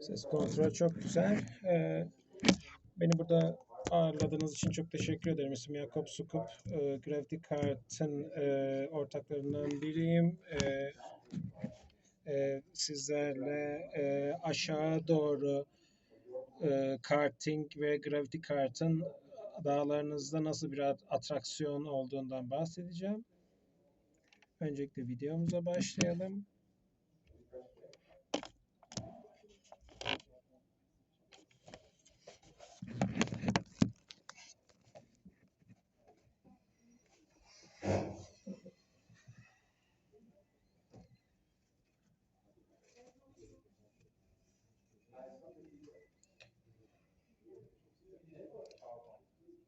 Ses kontrol çok güzel. Beni burada ağırladığınız için çok teşekkür ederim. İsmim Yakup Sukup. Gravity Kart'ın ortaklarından biriyim. Sizlerle aşağı doğru karting ve Gravity Kart'ın dağlarınızda nasıl bir atraksiyon olduğundan bahsedeceğim. Öncelikle videomuza başlayalım.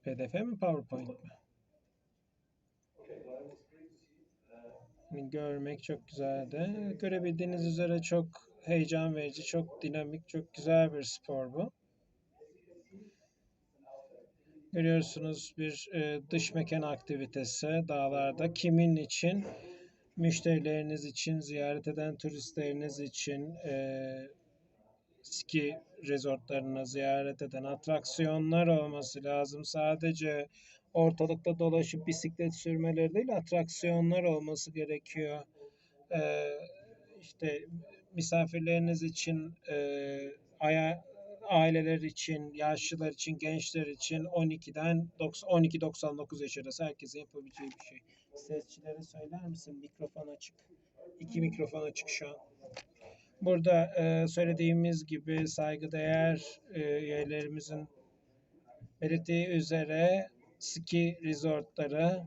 PDF mi, PowerPoint mi? Görmek çok güzeldi. Görebildiğiniz üzere çok heyecan verici, çok dinamik, çok güzel bir spor bu. Görüyorsunuz bir dış mekan aktivitesi dağlarda. Kimin için? Müşterileriniz için, ziyaret eden turistleriniz için, ski resortlarını ziyaret eden atraksiyonlar olması lazım. Sadece ortalıkta dolaşıp bisiklet sürmeleri değil, atraksiyonlar olması gerekiyor. İşte misafirleriniz için, aileler için, yaşlılar için, gençler için 12-99 yaş arası herkesin yapabileceği bir şey. Sesçilere söyler misin? Mikrofon açık. 2 mikrofon açık şu an. Burada söylediğimiz gibi saygıdeğer üyelerimizin belirttiği üzere ski resortları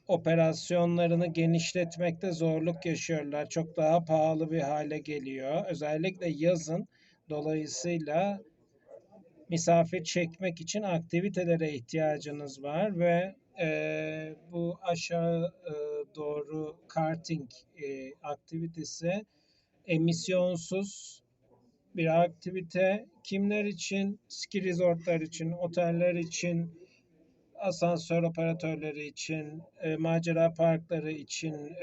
operasyonlarını genişletmekte zorluk yaşıyorlar. Çok daha pahalı bir hale geliyor. Özellikle yazın. Dolayısıyla misafir çekmek için aktivitelere ihtiyacınız var ve bu aşağı doğru karting aktivitesi emisyonsuz bir aktivite. Kimler için? Ski resortlar için, oteller için, asansör operatörleri için, macera parkları için,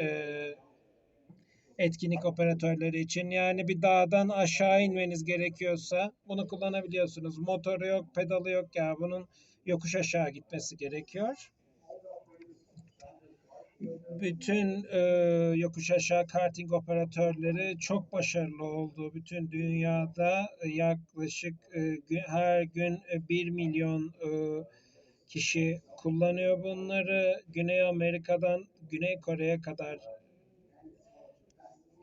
etkinlik operatörleri için. Yani bir dağdan aşağı inmeniz gerekiyorsa bunu kullanabiliyorsunuz. Motoru yok, pedalı yok ya. Bunun yokuş aşağı gitmesi gerekiyor. Bütün yokuş aşağı karting operatörleri çok başarılı oldu. Bütün dünyada yaklaşık her gün 1 milyon kişi kullanıyor bunları. Güney Amerika'dan Güney Kore'ye kadar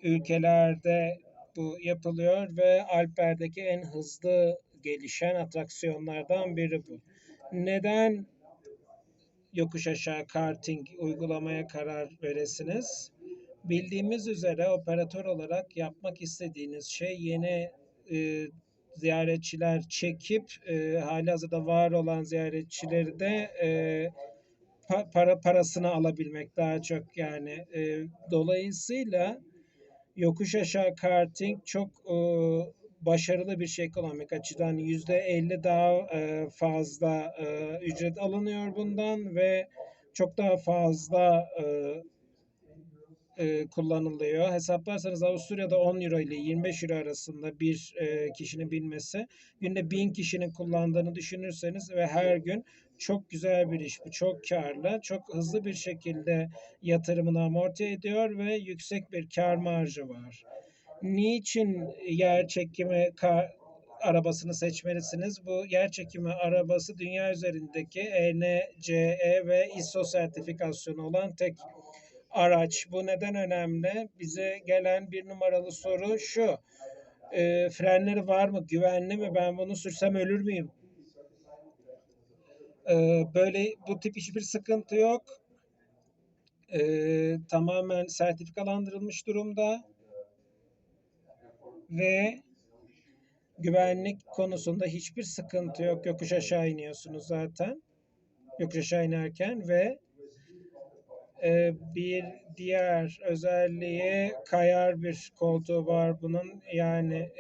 ülkelerde bu yapılıyor ve Alpler'deki en hızlı gelişen atraksiyonlardan biri bu. Neden yokuş aşağı karting uygulamaya karar veresiniz? Bildiğimiz üzere operatör olarak yapmak istediğiniz şey yeni ziyaretçiler çekip halihazırda var olan ziyaretçileri de parasını alabilmek daha çok yani. Dolayısıyla yokuş aşağı karting çok başarılı bir şey ekonomik açıdan. %50 daha fazla ücret alınıyor bundan ve çok daha fazla kullanılıyor. Hesaplarsanız Avusturya'da 10 euro ile 25 euro arasında bir kişinin binmesi. Günde 1000 kişinin kullandığını düşünürseniz ve her gün çok güzel bir iş. Bu çok karlı. Çok hızlı bir şekilde yatırımını amorti ediyor ve yüksek bir kar marjı var. Niçin yer çekimi arabasını seçmelisiniz? Bu yer çekimi arabası dünya üzerindeki ENCE ve ISO sertifikasyonu olan tek araç. Bu neden önemli? Bize gelen bir numaralı soru şu. Frenleri var mı? Güvenli mi? Ben bunu sürsem ölür müyüm? Böyle bu tip hiçbir sıkıntı yok. Tamamen sertifikalandırılmış durumda ve güvenlik konusunda hiçbir sıkıntı yok. Yokuş aşağı iniyorsunuz zaten. Yokuş aşağı inerken ve bir diğer özelliği kayar bir koltuğu var bunun. Yani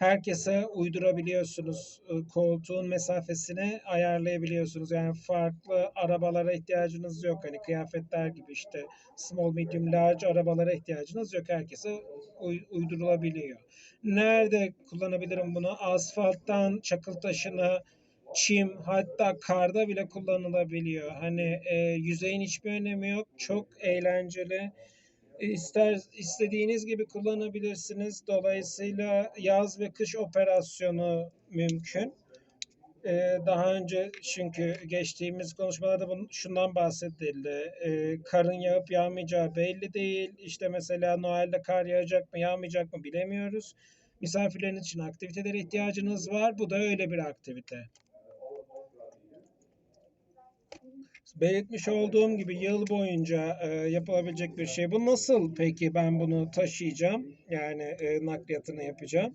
herkese uydurabiliyorsunuz. Koltuğun mesafesini ayarlayabiliyorsunuz. Yani farklı arabalara ihtiyacınız yok. Hani kıyafetler gibi işte small, medium, large arabalara ihtiyacınız yok. Herkese uydurulabiliyor. Nerede kullanabilirim bunu? Asfalttan çakıl taşına, çim, hatta karda bile kullanılabiliyor. Hani yüzeyin hiçbir önemi yok. Çok eğlenceli. İstediğiniz gibi kullanabilirsiniz. Dolayısıyla yaz ve kış operasyonu mümkün. Daha önce çünkü geçtiğimiz konuşmalarda şundan bahsedildi. Karın yağıp yağmayacağı belli değil. İşte mesela Noel'de kar yağacak mı yağmayacak mı bilemiyoruz. Misafirlerin için aktivitelere ihtiyacınız var. Bu da öyle bir aktivite. Belirtmiş olduğum gibi yıl boyunca yapılabilecek bir şey. Bu nasıl peki ben bunu taşıyacağım? Yani nakliyatını yapacağım.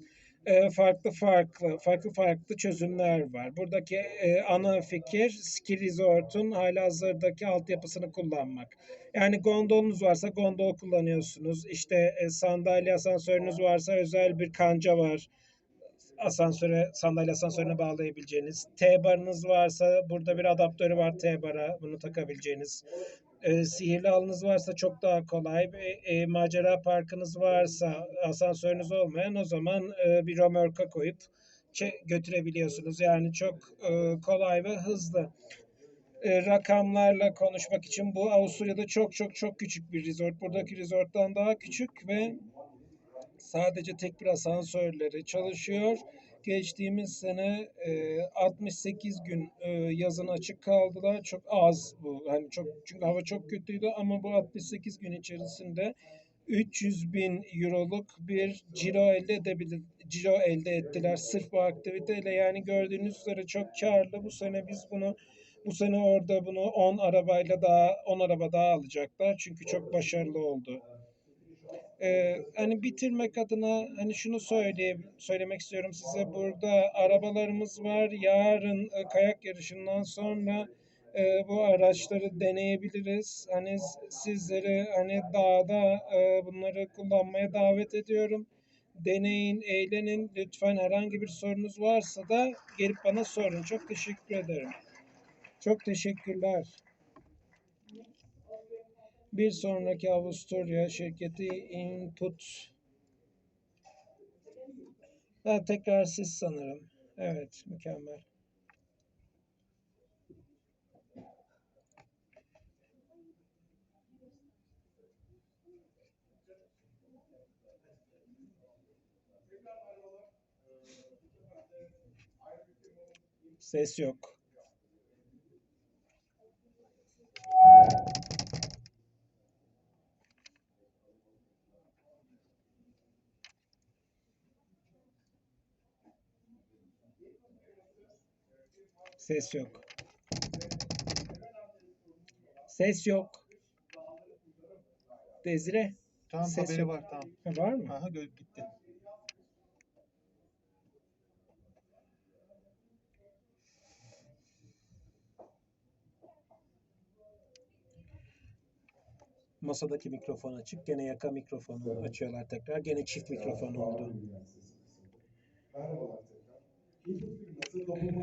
Farklı çözümler var. Buradaki ana fikir ski resort'un halihazırdaki altyapısını kullanmak. Yani gondolunuz varsa gondol kullanıyorsunuz. İşte sandalye asansörünüz varsa özel bir kanca var, sandalye asansörüne bağlayabileceğiniz. T-barınız varsa burada bir adaptörü var T-bara, bunu takabileceğiniz. Sihirli halınız varsa çok daha kolay. Macera parkınız varsa asansörünüz olmayan, o zaman bir römorka koyup götürebiliyorsunuz. Yani çok kolay ve hızlı. Rakamlarla konuşmak için bu Avusturya'da çok çok çok küçük bir resort. Buradaki resorttan daha küçük ve sadece tek bir asansörleri çalışıyor. Geçtiğimiz sene 68 gün yazın açık kaldılar. Çok az bu. Hani çok, çünkü hava çok kötüydü ama bu 68 gün içerisinde 300 bin euroluk bir ciro elde ettiler sırf bu aktiviteyle. Yani gördüğünüz üzere çok karlı. Bu sene orada bunu 10 araba daha alacaklar. Çünkü çok başarılı oldu. Hani bitirmek adına hani şunu söylemek istiyorum size. Burada arabalarımız var. Yarın kayak yarışından sonra bu araçları deneyebiliriz. Hani sizleri hani dağda bunları kullanmaya davet ediyorum. Deneyin, eğlenin. Lütfen herhangi bir sorunuz varsa da gelip bana sorun. Çok teşekkür ederim. Çok teşekkürler. Bir sonraki Avusturya şirketi Input. Tekrar siz sanırım. Evet, mükemmel. Ses yok. Ses yok. Ses yok. Desire. Tamam, Ses haberi yok. var, tamam. Var mı? Aha, gitti. Masadaki mikrofon açık. Gene yaka mikrofonu açıyorlar tekrar. Gene çift mikrofon oldu.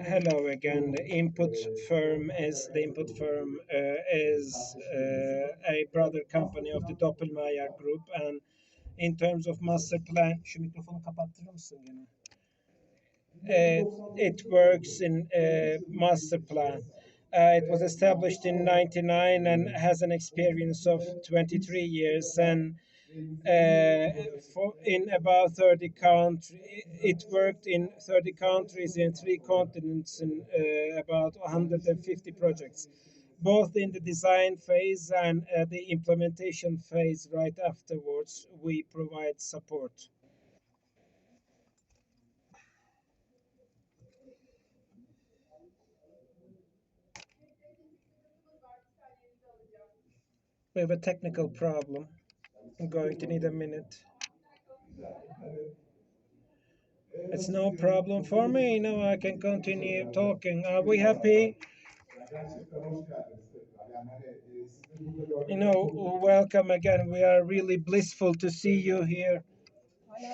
Hello again. The input firm is a brother company of the Doppelmayr Group, and in terms of master plan, şu mikrofonu kapattırır mısın gene? It works in master plan. It was established in 99 and has an experience of 23 years, and in about 30 countries. It worked in 30 countries in 3 continents in about 150 projects, both in the design phase and the implementation phase. Right afterwards, we provide support. We have a technical problem. I'm going to need a minute. It's no problem for me. Now I can continue talking. Are we happy? Welcome again. We are really blissful to see you here.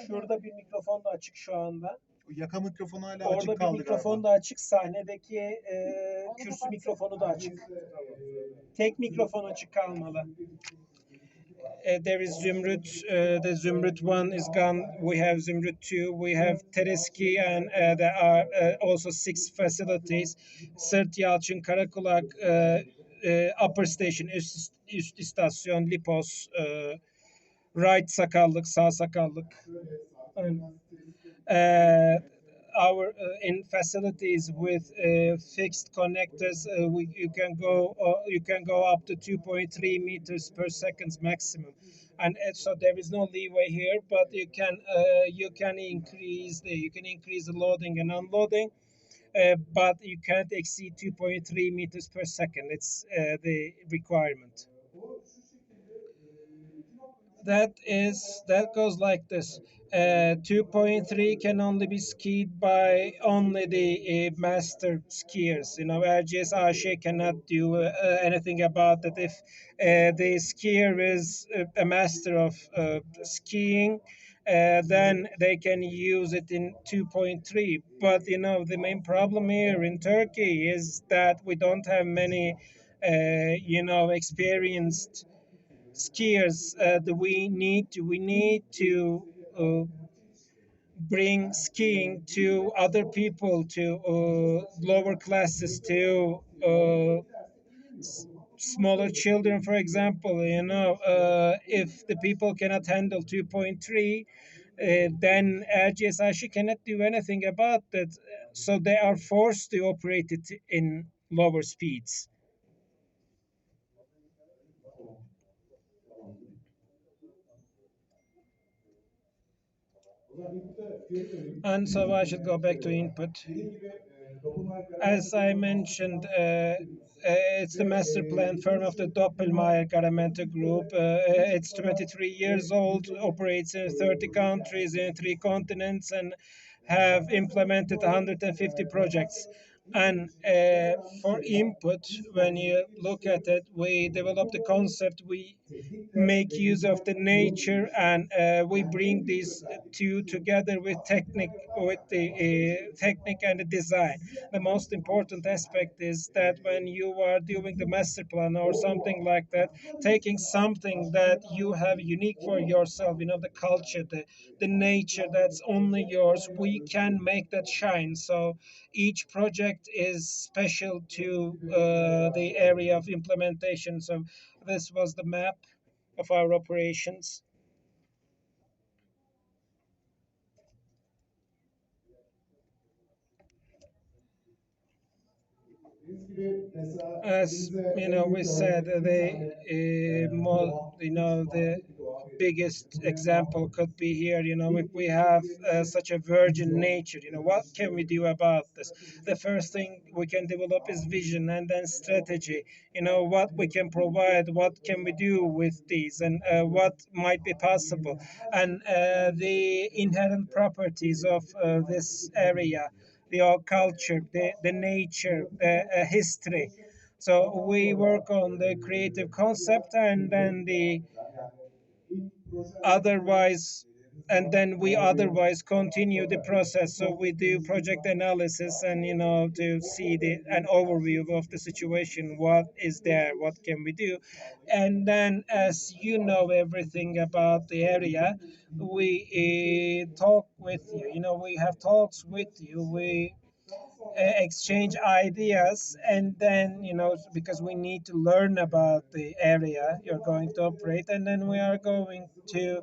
Şurada bir mikrofon da açık şu anda. Yaka mikrofonu hala açık Orada bir kaldı mikrofon galiba. da açık. Sahnedeki kürsü mikrofonu da açık. Tek mikrofon açık kalmalı. There is Zümrüt. The Zümrüt one is gone. We have Zümrüt 2. We have Tereski, and there are also 6 facilities. Sırt Yalçın, Karakulak, Upper Station, üst istasyon, Lipos, Right Sakallık, sağ Sakallık. Uh, our in facilities with fixed connectors, you can go up to 2.3 meters per second maximum, and so there is no leeway here, but you can increase the loading and unloading, but you can't exceed 2.3 meters per second. It's the requirement. That goes like this. 2.3 can only be skied by only the master skiers. RGS AŞ cannot do anything about that. If the skier is a master of skiing, then they can use it in 2.3. But the main problem here in Turkey is that we don't have many, experienced skiers. We need to uh, bring skiing to other people, to lower classes, to smaller children, for example. If the people cannot handle 2.3, then GSIC cannot do anything about that. So they are forced to operate it in lower speeds. And so I should go back to input. As I mentioned, it's the master plan firm of the Doppelmayr Garamente Group. It's 23 years old, operates in 30 countries in 3 continents, and have implemented 150 projects. And for input, when you look at it, we developed the concept. We make use of the nature, and we bring these two together with the technique and the design. The most important aspect is that when you are doing the master plan or something like that, taking something that you have unique for yourself, the culture, the nature that's only yours, we can make that shine. So each project is special to the area of implementation. So this was the map of our operations. As we said, the biggest example could be here. If we have such a virgin nature, what can we do about this? The first thing we can develop is vision, and then strategy. What we can provide, what can we do with these, and what might be possible, and the inherent properties of this area, the culture, the nature, the history. So we work on the creative concept, and then the otherwise and then we otherwise continue the process. So we do project analysis, and to see an overview of the situation, what is there, what can we do. And then, as you know everything about the area, we talk with you. We have talks with you. We exchange ideas, and then because we need to learn about the area you're going to operate, and then we are going to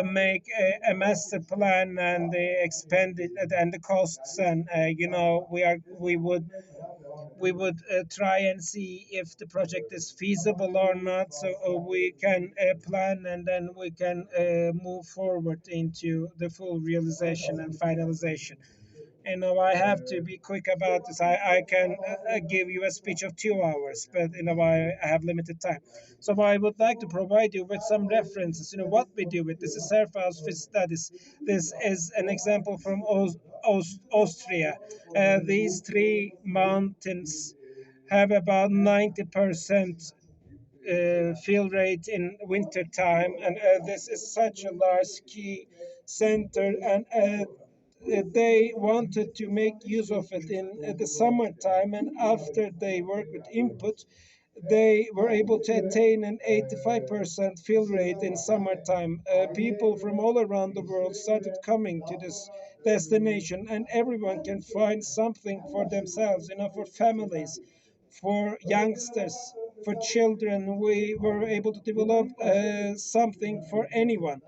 make a master plan, and the expended and the costs, and we would try and see if the project is feasible or not, so we can plan, and then we can move forward into the full realization and finalization. I have to be quick about this. I can give you a speech of 2 hours, but I have limited time. So I would like to provide you with some references. What we do with this is surface studies. This is an example from Austria. These three mountains have about 90% fill rate in winter time, and this is such a large ski center, and they wanted to make use of it in the summertime, and after they worked with input, they were able to attain an 85% fill rate in summertime. People from all around the world started coming to this destination, and everyone can find something for themselves, for families, for youngsters, for children. We were able to develop something for anyone.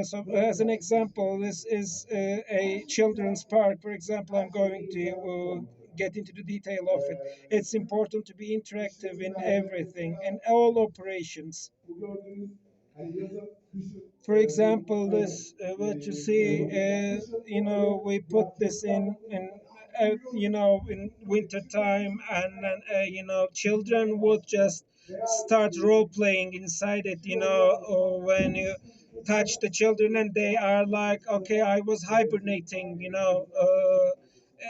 So, as an example, this is a children's park. For example, I'm going to get into the detail of it. It's important to be interactive in everything and all operations. For example, this what you see, we put this in winter time, and then children would just start role playing inside it. Or when you touch the children and they are like, okay, I was hibernating.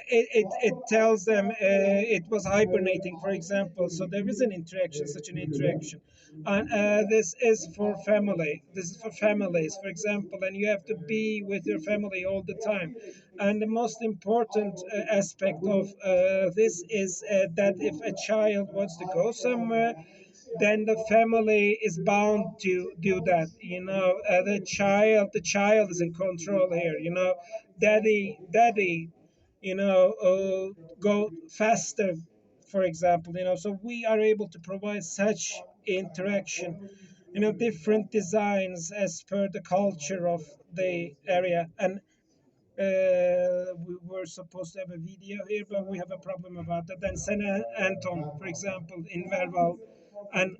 It tells them it was hibernating, for example. So there is an interaction, such an interaction. And this is for family. This is for families, for example, and you have to be with your family all the time. And the most important aspect of this is that if a child wants to go somewhere, then the family is bound to do that. The child is in control here. Daddy, go faster, for example. So we are able to provide such interaction, different designs as per the culture of the area. And we were supposed to have a video here, but we have a problem about that. Then Saint Anton, for example, in Verval, and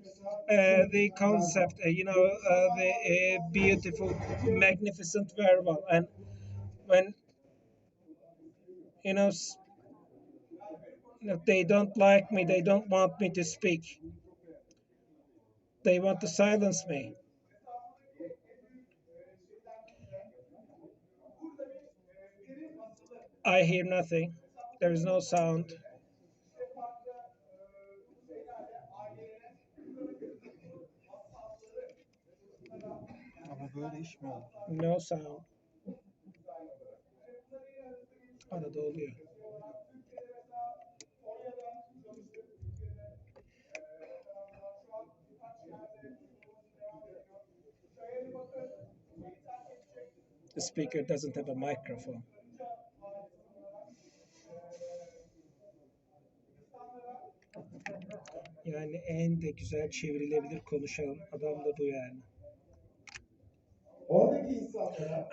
the concept, the beautiful, magnificent Verval. And when you know they don't like me, they don't want me to speak, they want to silence me. I hear nothing. There is no sound. No sound. Arada oluyor. The speaker doesn't have a microphone. Yani en de güzel çevrilebilir konuşan adam da bu yani.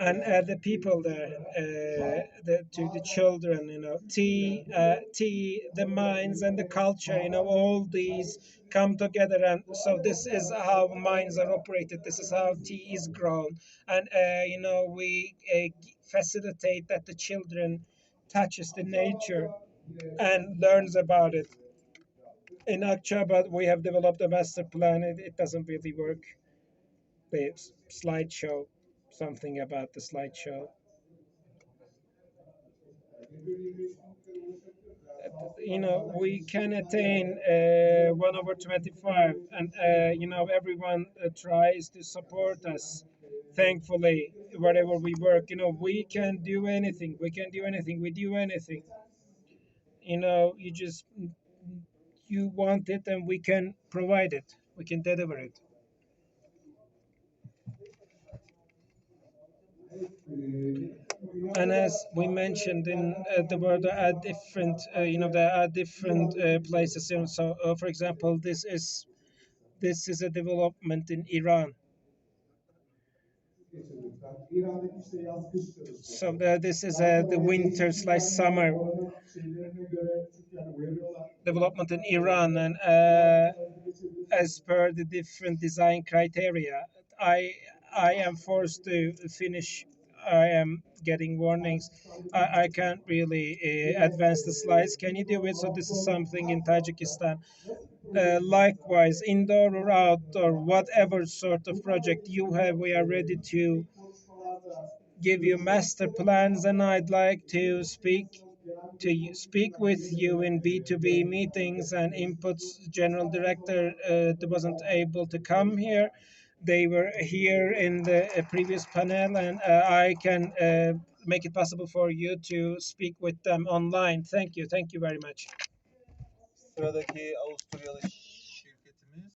And the people there, to the children, the minds and the culture, all these come together, and so this is how minds are operated. This is how tea is grown, and we facilitate that the children touches the nature and learns about it. In Akçabat, we have developed a master plan. It doesn't really work. The slideshow, something about the slideshow. We can attain 1/25, and everyone tries to support us. Thankfully, wherever we work, we can do anything. We can do anything. We do anything. You want it, and we can provide it. We can deliver it. And as we mentioned in the world, there are different places. So, for example, this is a development in Iran. So this is the winter slash summer development in Iran, and as per the different design criteria, I I am forced to finish. I am getting warnings. I can't really advance the slides. Can you do it? So this is something in Tajikistan. Likewise, indoor or outdoor, whatever sort of project you have, we are ready to give you master plans, and I'd like to speak speak with you in B2B meetings and inputs. General director wasn't able to come here. They were here in the previous panel, and I can make it possible for you to speak with them online. Thank you. Thank you very much. Sıradaki Avusturyalı